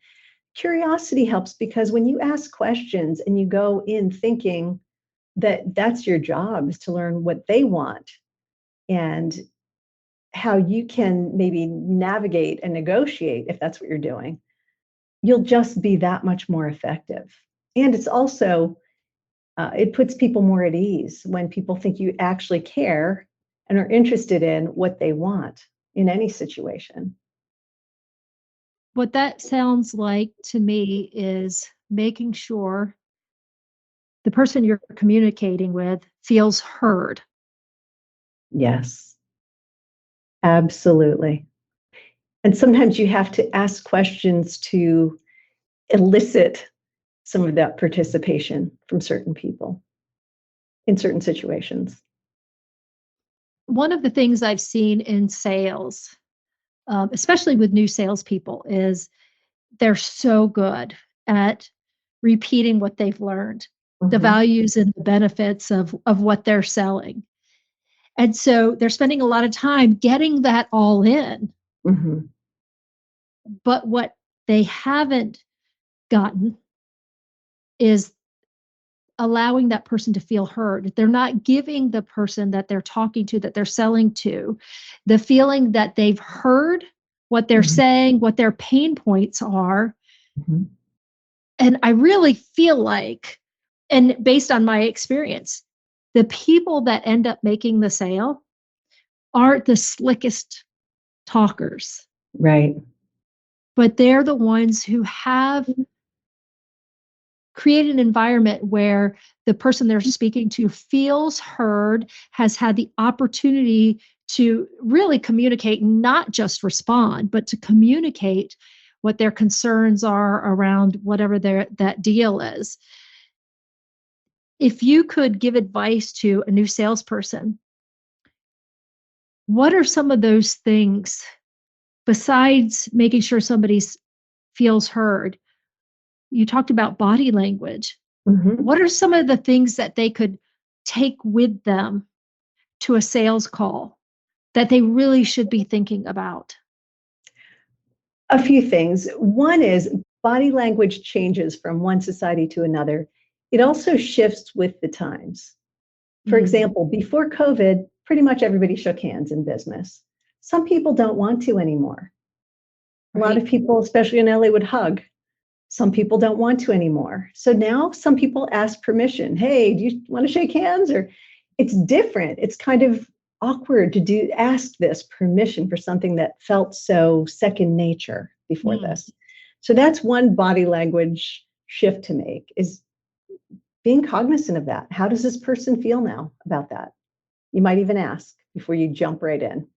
Curiosity helps because when you ask questions and you go in thinking that that's your job, is to learn what they want and how you can maybe navigate and negotiate, if that's what you're doing, you'll just be that much more effective. And it's also, it puts people more at ease when people think you actually care and are interested in what they want in any situation. What that sounds like to me is making sure the person you're communicating with feels heard. Yes, absolutely. And sometimes you have to ask questions to elicit some of that participation from certain people in certain situations. One of the things I've seen in sales, especially with new salespeople, is they're so good at repeating what they've learned, the values and the benefits of what they're selling. And so they're spending a lot of time getting that all in. But what they haven't gotten is allowing that person to feel heard. They're not giving the person that they're talking to, that they're selling to, the feeling that they've heard what they're saying, what their pain points are. And I really feel like, and based on my experience, the people that end up making the sale aren't the slickest talkers. Right. But they're the ones who have create an environment where the person they're speaking to feels heard, has had the opportunity to really communicate, not just respond, but to communicate what their concerns are around whatever that deal is. If you could give advice to a new salesperson, what are some of those things besides making sure somebody feels heard? You talked about body language. Mm-hmm. What are some of the things that they could take with them to a sales call that they really should be thinking about? A few things. One is body language changes from one society to another. It also shifts with the times. For example, before COVID, pretty much everybody shook hands in business. Some people don't want to anymore. A lot of people, especially in LA, would hug. Some people don't want to anymore. So now some people ask permission. Hey, do you want to shake hands? Or it's different. It's kind of awkward to ask this permission for something that felt so second nature before this. So that's one body language shift to make, is being cognizant of that. How does this person feel now about that? You might even ask before you jump right in.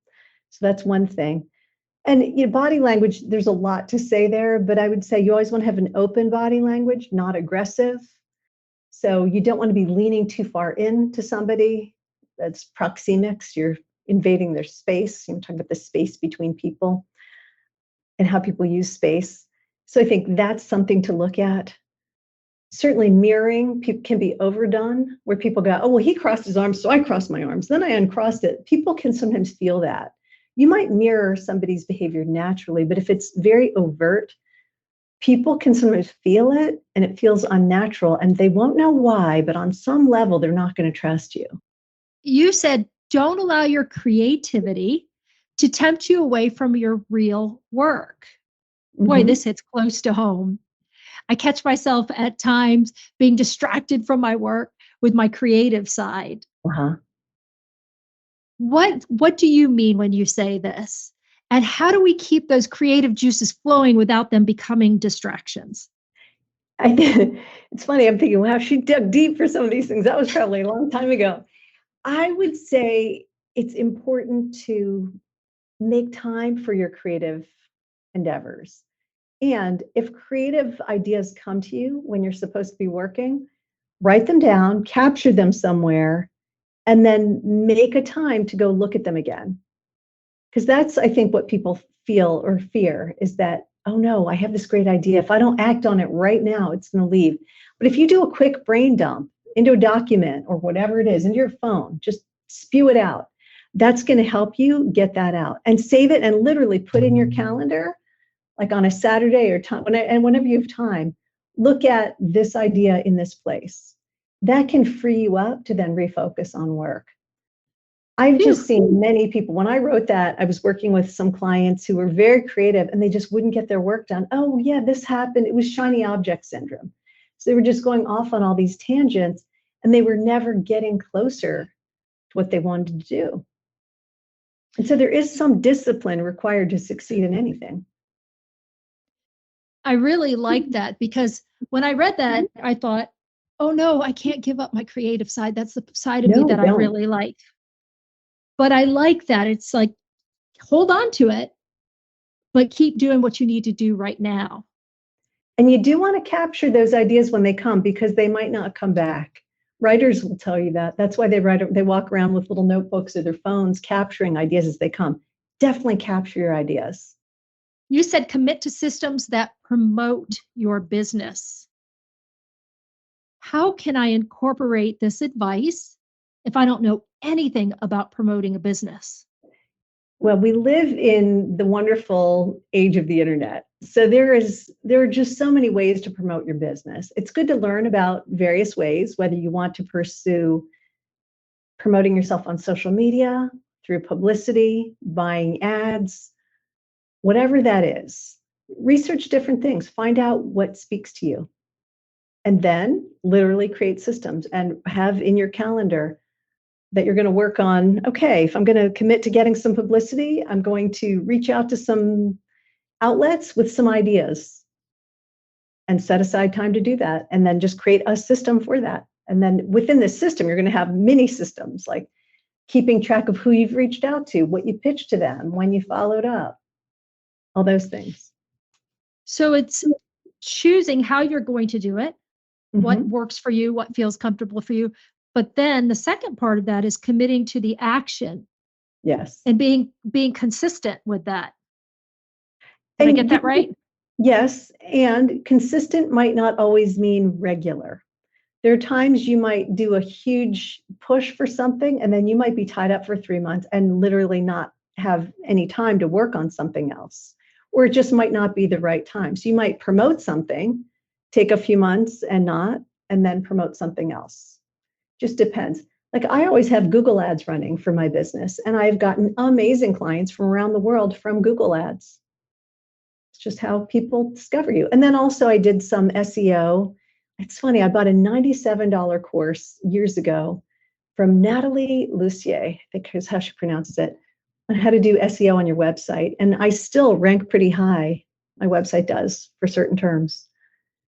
So that's one thing. And body language, there's a lot to say there, but I would say you always want to have an open body language, not aggressive. So you don't want to be leaning too far into somebody. That's proxemics. You're invading their space. You're talking about the space between people and how people use space. So I think that's something to look at. Certainly mirroring can be overdone, where people go, oh, well, he crossed his arms, so I crossed my arms. Then I uncrossed it. People can sometimes feel that. You might mirror somebody's behavior naturally, but if it's very overt, people can sometimes feel it and it feels unnatural and they won't know why, but on some level, they're not going to trust you. You said, don't allow your creativity to tempt you away from your real work. Boy, this hits close to home. I catch myself at times being distracted from my work with my creative side. What do you mean when you say this? And how do we keep those creative juices flowing without them becoming distractions? It's funny, I'm thinking, wow, she dug deep for some of these things. That was probably a long time ago. I would say it's important to make time for your creative endeavors. And if creative ideas come to you when you're supposed to be working, write them down, capture them somewhere, and then make a time to go look at them again. Because that's, I think, what people feel or fear is that, oh no, I have this great idea. If I don't act on it right now, it's going to leave. But if you do a quick brain dump into a document or whatever it is, into your phone, just spew it out. That's going to help you get that out and save it and literally put in your calendar, like on a Saturday or time, and whenever you have time, look at this idea in this place. That can free you up to then refocus on work. I've just seen many people, when I wrote that, I was working with some clients who were very creative and they just wouldn't get their work done. Oh yeah, this happened. It was shiny object syndrome. So they were just going off on all these tangents and they were never getting closer to what they wanted to do. And so there is some discipline required to succeed in anything. I really like that, because when I read that, I thought, oh no, I can't give up my creative side. That's the side of me that I really like. But I like that. It's like, hold on to it, but keep doing what you need to do right now. And you do want to capture those ideas when they come, because they might not come back. Writers will tell you that. That's why they walk around with little notebooks or their phones capturing ideas as they come. Definitely capture your ideas. You said commit to systems that promote your business. How can I incorporate this advice if I don't know anything about promoting a business? Well, we live in the wonderful age of the internet. So there are just so many ways to promote your business. It's good to learn about various ways, whether you want to pursue promoting yourself on social media, through publicity, buying ads, whatever that is. Research different things, find out what speaks to you, and then literally create systems and have in your calendar that you're going to work on. Okay, if I'm going to commit to getting some publicity, I'm going to reach out to some outlets with some ideas and set aside time to do that. And then just create a system for that. And then within this system, you're going to have mini systems, like keeping track of who you've reached out to, what you pitched to them, when you followed up, all those things. So it's choosing how you're going to do it, what Mm-hmm. works for you, what feels comfortable for you. But then the second part of that is committing to the action Yes. and being consistent with that. Did I get And that right? yes, and consistent might not always mean regular. There are times you might do a huge push for something, and then you might be tied up for 3 months and literally not have any time to work on something else. Or it just might not be the right time. So you might promote something, take a few months and not, and then promote something else. Just depends. Like I always have Google ads running for my business, and I've gotten amazing clients from around the world from Google ads. It's just how people discover you. And then also I did some SEO. It's funny, I bought a $97 course years ago from Natalie Lucier, I think is how she pronounces it, on how to do SEO on your website. And I still rank pretty high. My website does for certain terms.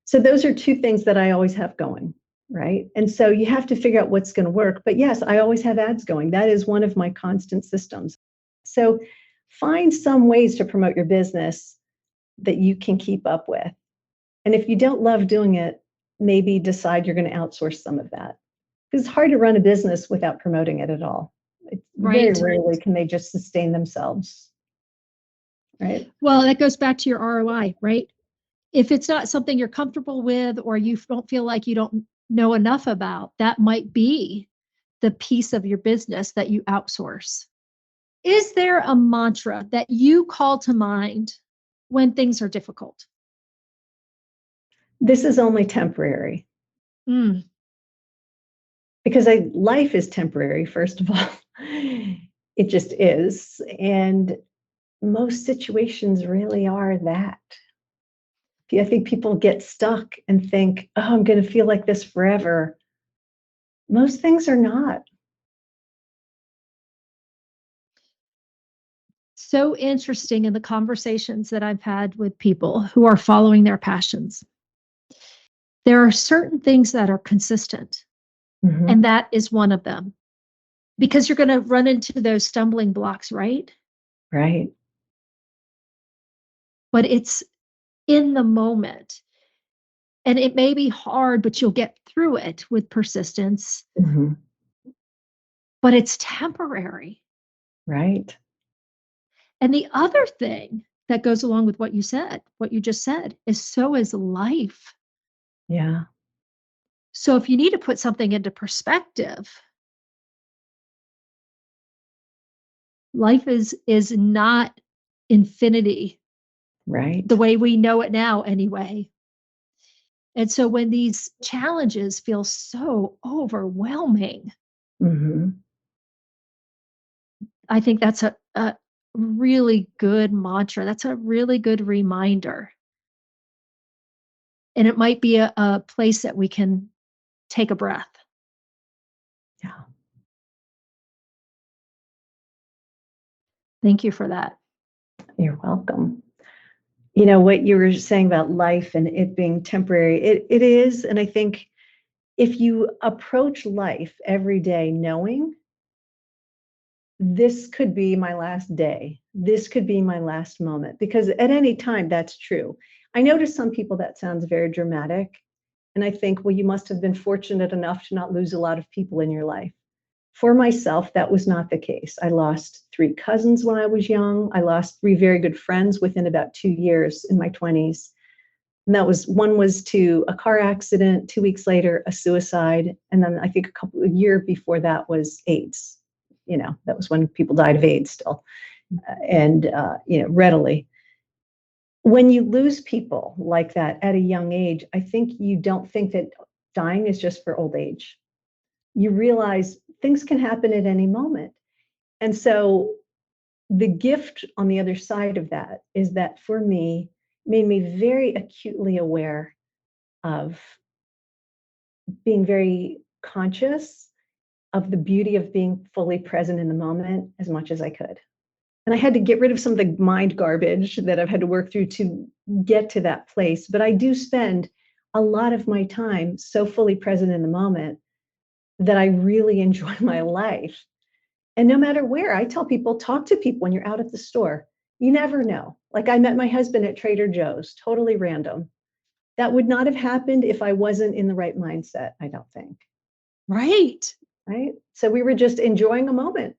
So those are two things that I always have going, right? And so you have to figure out what's going to work. But yes, I always have ads going. That is one of my constant systems. So find some ways to promote your business that you can keep up with. And if you don't love doing it, maybe decide you're going to outsource some of that. Because it's hard to run a business without promoting it at all. Very Right. rarely can they just sustain themselves. Right. Well, that goes back to your ROI, right? If it's not something you're comfortable with or you don't feel like you don't know enough about, that might be the piece of your business that you outsource. Is there a mantra that you call to mind when things are difficult? This is only temporary. Mm. Because life is temporary, first of all. It just is. And most situations really are that. I think people get stuck and think, oh, I'm going to feel like this forever. Most things are not. So interesting in the conversations that I've had with people who are following their passions. There are certain things that are consistent, Mm-hmm. and that is one of them because you're going to run into those stumbling blocks, right? Right. But it's in the moment. And it may be hard, but you'll get through it with persistence. Mm-hmm. But it's temporary. Right. And the other thing that goes along with what you said, what you just said, is so is life. Yeah. So if you need to put something into perspective, life is not infinity Right. the way we know it now anyway. And so when these challenges feel so overwhelming, Mm-hmm. I think that's a really good mantra. That's a really good reminder. And it might be a place that we can take a breath. Yeah. Thank you for that. You're welcome. You know, what you were saying about life and it being temporary, it is. And I think if you approach life every day knowing this could be my last day, this could be my last moment, because at any time that's true. I know to some people that sounds very dramatic. And I think, well, you must have been fortunate enough to not lose a lot of people in your life. For myself, that was not the case. I lost 3 cousins when I was young. I lost 3 very good friends within about 2 years in my 20s. And that was one was to a car accident, 2 weeks later, a suicide. And then I think a year before that was AIDS. You know, that was when people died of AIDS still. And, readily. When you lose people like that at a young age, I think you don't think that dying is just for old age. You realize things can happen at any moment. And so the gift on the other side of that is that for me, made me very acutely aware of being very conscious of the beauty of being fully present in the moment as much as I could. And I had to get rid of some of the mind garbage that I've had to work through to get to that place. But I do spend a lot of my time so fully present in the moment that I really enjoy my life. And no matter where, I tell people, talk to people when you're out at the store. You never know. Like I met my husband at Trader Joe's, totally random. That would not have happened if I wasn't in the right mindset, I don't think. Right. Right. So we were just enjoying a moment,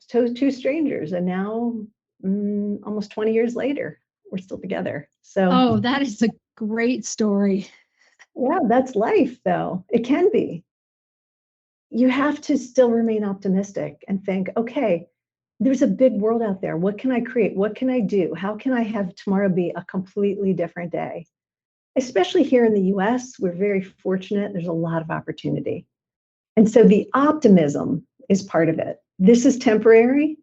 two strangers. And now, almost 20 years later, we're still together. So, Oh, that is a great story. yeah, that's life, though. It can be. You have to still remain optimistic and think, okay, there's a big world out there. What can I create? What can I do? How can I have tomorrow be a completely different day? Especially here in the US, we're very fortunate. There's a lot of opportunity. And so the optimism is part of it. This is temporary.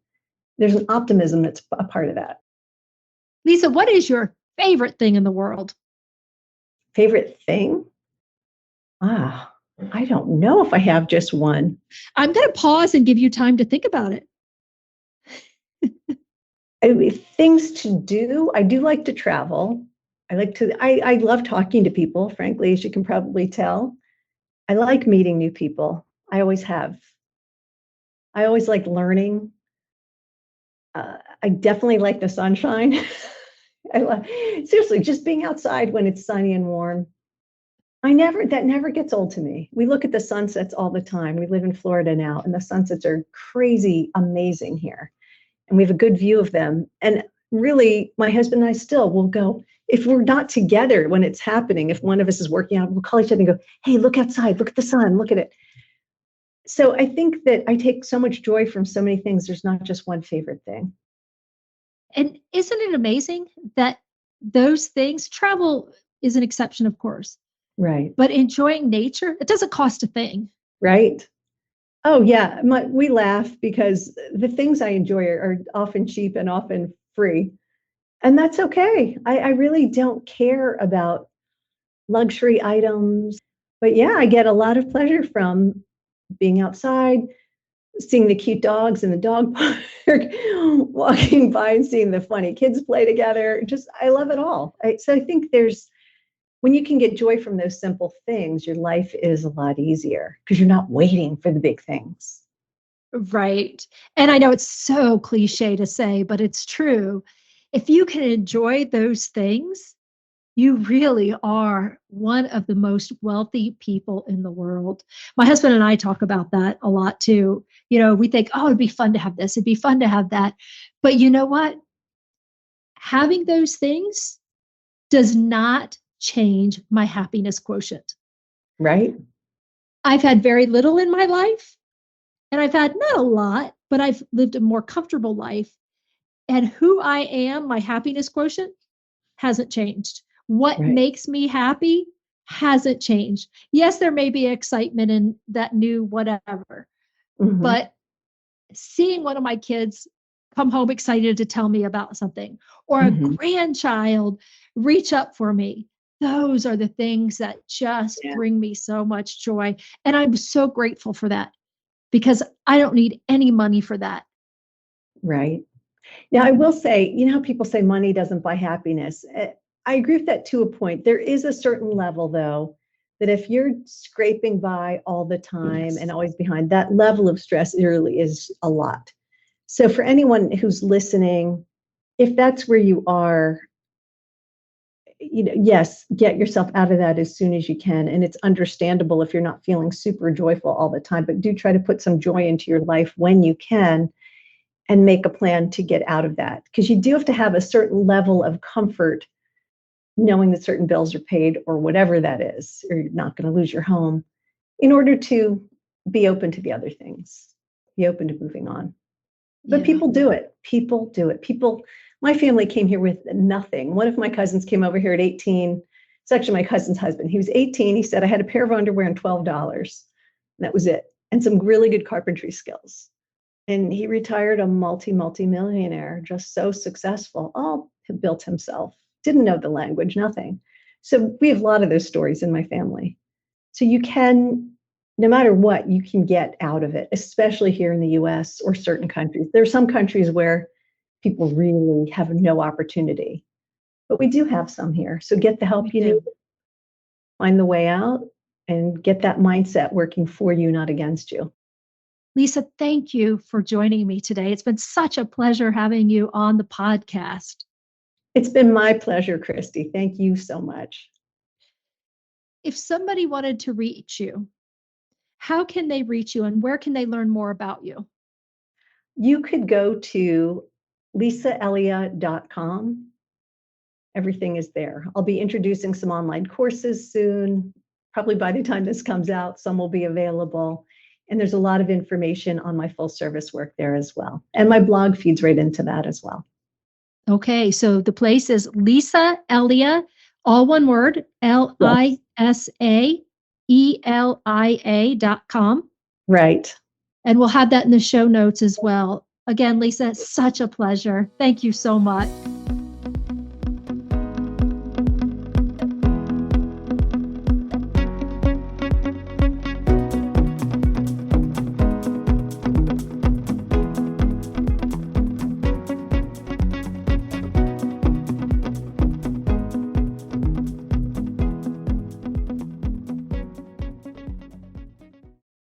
There's an optimism that's a part of that. Lisa, what is your favorite thing in the world? Favorite thing? I don't know if I have just one. I'm going to pause and give you time to think about it. Things to do. I do like to travel. I love talking to people, frankly, as you can probably tell. I like meeting new people. I always have. I always like learning. I definitely like the sunshine. Seriously, just being outside when it's sunny and warm. That never gets old to me. We look at the sunsets all the time. We live in Florida now, and the sunsets are crazy amazing here. And we have a good view of them. And really, my husband and I still will go, if we're not together when it's happening, if one of us is working out, we'll call each other and go, hey, look outside, look at the sun, look at it. So I think that I take so much joy from so many things. There's not just one favorite thing. And isn't it amazing that those things, travel is an exception, of course. Right. But enjoying nature, it doesn't cost a thing. Right. Oh, yeah. We laugh because the things I enjoy are often cheap and often free. And that's okay. I really don't care about luxury items. But yeah, I get a lot of pleasure from being outside, seeing the cute dogs in the dog park, walking by and seeing the funny kids play together. I love it all. So I think when you can get joy from those simple things, your life is a lot easier because you're not waiting for the big things. Right. And I know it's so cliche to say, but it's true. If you can enjoy those things, you really are one of the most wealthy people in the world. My husband and I talk about that a lot too. We think, oh, it'd be fun to have this, it'd be fun to have that. But you know what? Having those things does not change my happiness quotient. Right. I've had very little in my life, and I've had not a lot, but I've lived a more comfortable life. And who I am, my happiness quotient, hasn't changed. What makes me happy hasn't changed. Yes, there may be excitement in that new whatever, but seeing one of my kids come home excited to tell me about something, or a grandchild reach up for me, those are the things that just bring me so much joy. And I'm so grateful for that because I don't need any money for that. Right. Now, I will say, how people say money doesn't buy happiness. I agree with that to a point. There is a certain level, though, that if you're scraping by all the time and always behind, that level of stress really is a lot. So for anyone who's listening, if that's where you are, yes, get yourself out of that as soon as you can. And it's understandable if you're not feeling super joyful all the time, but do try to put some joy into your life when you can and make a plan to get out of that. Because you do have to have a certain level of comfort knowing that certain bills are paid or whatever that is, or you're not going to lose your home, in order to be open to the other things, be open to moving on. But people do it. People do it. My family came here with nothing. One of my cousins came over here at 18. It's actually my cousin's husband. He was 18. He said, I had a pair of underwear and $12. And that was it. And some really good carpentry skills. And he retired a multi-millionaire, just so successful, all built himself, didn't know the language, nothing. So we have a lot of those stories in my family. So you can, no matter what, you can get out of it, especially here in the US or certain countries. There are some countries where people really have no opportunity, but we do have some here. So get the help you need, find the way out, and get that mindset working for you, not against you. Lisa, thank you for joining me today. It's been such a pleasure having you on the podcast. It's been my pleasure, Christy. Thank you so much. If somebody wanted to reach you, how can they reach you and where can they learn more about you? You could go to lisaelia.com. Everything is there. I'll be introducing some online courses soon. Probably by the time this comes out, some will be available. And there's a lot of information on my full service work there as well. And my blog feeds right into that as well. Okay, so the place is Lisa Elia, all one word, LISAELIA.com. Right. And we'll have that in the show notes as well. Again, Lisa, it's such a pleasure. Thank you so much.